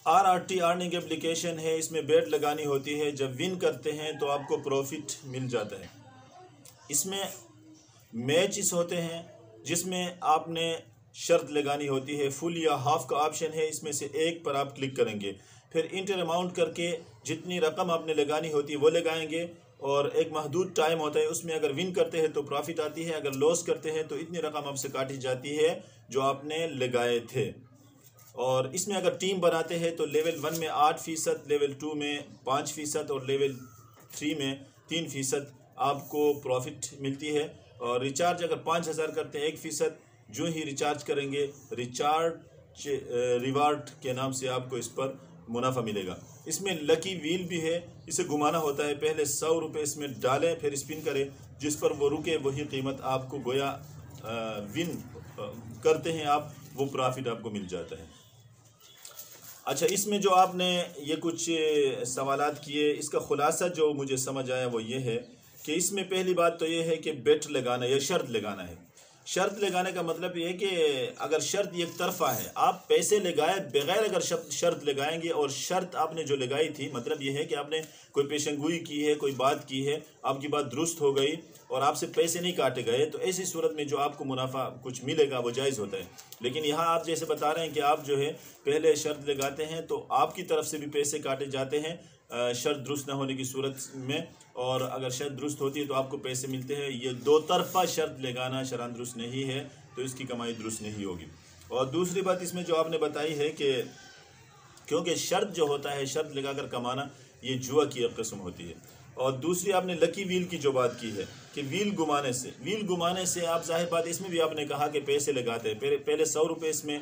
RRT earning application ہے، اس میں bat لگانی ہوتی ہے. جب ون کرتے ہیں تو آپ کو پروفٹ مل جاتا ہے. اس میں میچز ہوتے ہیں جس میں آپ نے شرط لگانی ہوتی ہے. فل یا ہاف کا آپشن ہے، اس میں سے ایک پر آپ کلک کریں گے. پھر انٹر اماؤنٹ کر کے جتنی رقم آپ نے لگانی ہوتی ہے وہ لگائیں گے، اور ایک محدود ٹائم ہوتا ہے. اس میں اگر ون کرتے ہیں تو پروفٹ آتی ہے، اگر لوس کرتے ہیں تو اتنی رقم آپ سے کاٹی جاتی ہے جو آپ نے لگائے تھے. اور اس میں اگر ٹیم بناتے ہیں تو لیول 1 میں 8%، لیول 2 میں 5%، اور لیول 3 میں 3% آپ کو پروفٹ ملتی ہے. اور ریچارج اگر 5000 کرتے ہیں 1%، جو ہی ریچارج کریں گے ریچارج ریوارڈ کے نام سے آپ کو اس پر منافع ملے گا. اس میں لکی ویل بھی ہے، اسے گھمانا ہوتا ہے. پہلے 100 روپے اس میں ڈالیں، پھر اسپن کریں، جس پر وہ رکے وہی قیمت آپ کو گویا ون کرتے ہیں آپ، وہ پروفٹ آپ کو مل جاتا ہے. اچھا، اس میں جو آپ نے یہ کچھ سوالات کیے، اس کا خلاصہ جو مجھے سمجھ آیا وہ یہ ہے کہ اس میں پہلی بات تو یہ ہے کہ بیٹ لگانا یا شرط لگانا ہے. شرط لگانے کا مطلب یہ ہے کہ اگر شرط یک طرفہ ہے، آپ پیسے لگائے بغیر اگر شرط لگائیں گے، اور شرط آپ نے جو لگائی تھی مطلب یہ ہے کہ آپ نے کوئی پیشن گوئی کی ہے، کوئی بات کی ہے، آپ کی بات درست ہو گئی اور آپ سے پیسے نہیں کاٹے گئے، تو ایسی صورت میں جو آپ کو منافع کچھ ملے گا وہ جائز ہوتا ہے. لیکن یہاں آپ جیسے بتا رہے ہیں کہ آپ جو ہے پہلے شرط لگاتے ہیں تو آپ کی طرف سے بھی پیسے کاٹے جاتے ہیں شرط درست نہ ہونے کی صورت میں، اور اگر شرط درست ہوتی ہے تو آپ کو پیسے ملتے ہیں. یہ دو طرفہ شرط لگانا شرعاً درست نہیں ہے، تو اس کی کمائی درست نہیں ہوگی. اور دوسری بات اس میں جو آپ نے بتائی ہے کہ کیونکہ شرط جو ہوتا ہے، شرط لگا کر کمانا، یہ جوا کی ایک قسم ہوتی ہے. اور دوسری آپ نے لکی ویل کی جو بات کی ہے کہ ویل گمانے سے آپ ظاہر بات اس میں بھی آپ نے کہا کہ پیسے لگاتے ہیں، پہلے 100 روپے اس میں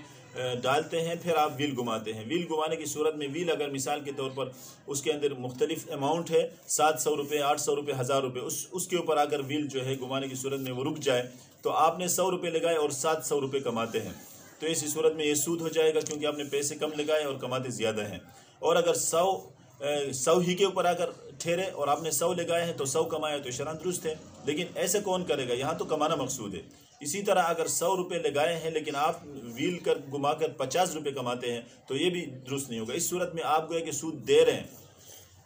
ڈالتے ہیں، پھر آپ ویل گھماتے ہیں. ویل گھمانے کی صورت میں ویل اگر مثال کے طور پر اس کے اندر مختلف اماؤنٹ ہے، 700 روپے، 800 روپے، 1000 روپے، اس کے اوپر اگر ویل جو ہے گھمانے کی صورت میں وہ رک جائے تو آپ نے 100 روپے لگائے اور 700 روپے کماتے ہیں، تو ایسی صورت میں یہ سود ہو جائے گا کیونکہ آپ نے پیسے کم لگائے اور کماتے زیادہ ہیں. اور اگر 100 ہی کے اوپر اگر ٹھہرے اور آپ نے 100 لگائے ہیں تو 100 کمایا تو شرعاً درست ہے. لیکن ایسے کون کرے گا؟ یہاں تو کمانا مقصود ہے. اسی طرح اگر 100 روپے لگائے ہیں لیکن آپ ویل گھما کر 50 روپے کماتے ہیں تو یہ بھی درست نہیں ہوگا. اس صورت میں آپ گویا کہ سود دے رہے ہیں،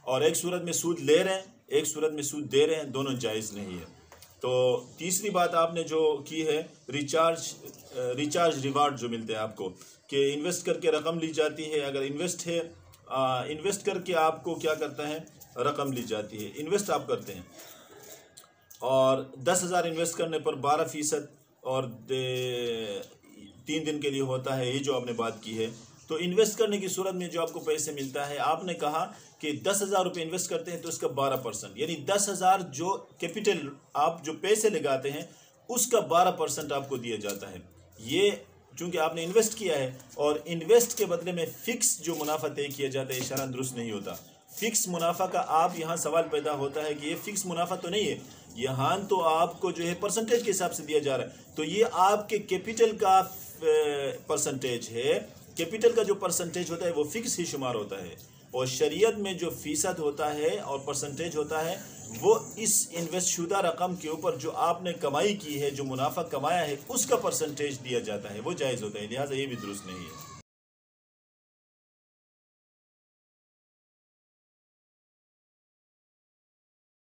اور ایک صورت میں سود لے رہے ہیں، ایک صورت میں سود دے رہے ہیں، دونوں جائز نہیں ہے. تو تیسری بات آپ نے جو کی ہے ریچارج ریوارڈ جو ملتے ہیں آپ کو، کہ انویسٹ کر کے رقم لی جاتی ہے. اگر انویسٹ کر کے آپ کو کیا کرتا ہے، رقم لی جاتی ہے. انویسٹ آپ کرتے ہیں اور 10,000 انویسٹ کرنے پر 12% اور 3 دن کے لیے ہوتا ہے، یہ جو آپ نے بات کی ہے. تو انویسٹ کرنے کی صورت میں جو آپ کو پیسے ملتا ہے، آپ نے کہا کہ 10,000 روپے انویسٹ کرتے ہیں تو اس کا 12%، یعنی 10,000 جو کیپٹل آپ جو پیسے لگاتے ہیں اس کا 12% آپ کو دیا جاتا ہے. یہ چونکہ آپ نے انویسٹ کیا ہے، اور انویسٹ کے بدلے میں فکس جو منافع طے کیا جاتا ہے یہ شرعاً درست نہیں ہوتا. فکس منافع کا آپ یہاں سوال پیدا ہوتا ہے کہ یہ فکس منافع تو نہیں ہے، یہاں تو آپ کو جو ہے پرسنٹیج کے حساب سے دیا جا رہا ہے. تو یہ آپ کے کیپٹل کا پرسنٹیج ہے. کیپٹل کا جو پرسنٹیج ہوتا ہے وہ فکس ہی شمار ہوتا ہے، اور شریعت میں جو فیصد ہوتا ہے اور پرسنٹیج ہوتا ہے وہ اس انویسٹ شدہ رقم کے اوپر جو آپ نے کمائی کی ہے، جو منافع کمایا ہے، اس کا پرسنٹیج دیا جاتا ہے، وہ جائز ہوتا ہے. لہٰذا یہ بھی درست نہیں ہے.